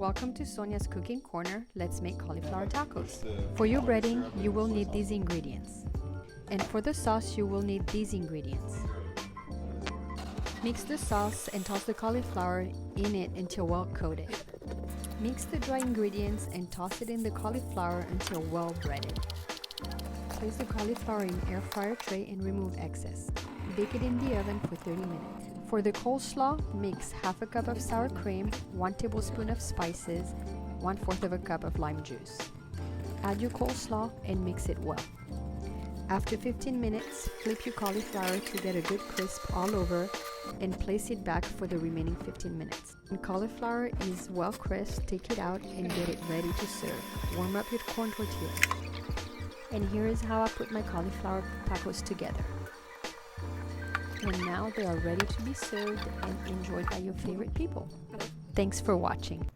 Welcome to Sonia's Cooking Corner. Let's make cauliflower tacos. For your breading, you will need these ingredients. And for the sauce, you will need these ingredients. Mix the sauce and toss the cauliflower in it until well coated. Mix the dry ingredients and toss it in the cauliflower until well breaded. Place the cauliflower in air fryer tray and remove excess. Bake it in the oven for 30 minutes. For the coleslaw, mix half a cup of sour cream, 1 tablespoon of spices, 1/4 of a cup of lime juice. Add your coleslaw and mix it well. After 15 minutes, flip your cauliflower to get a good crisp all over and place it back for the remaining 15 minutes. When cauliflower is well crisp, take it out and get it ready to serve. Warm up your corn tortillas. And here is how I put my cauliflower tacos together. And now they are ready to be served and enjoyed by your favorite people. Thanks for watching.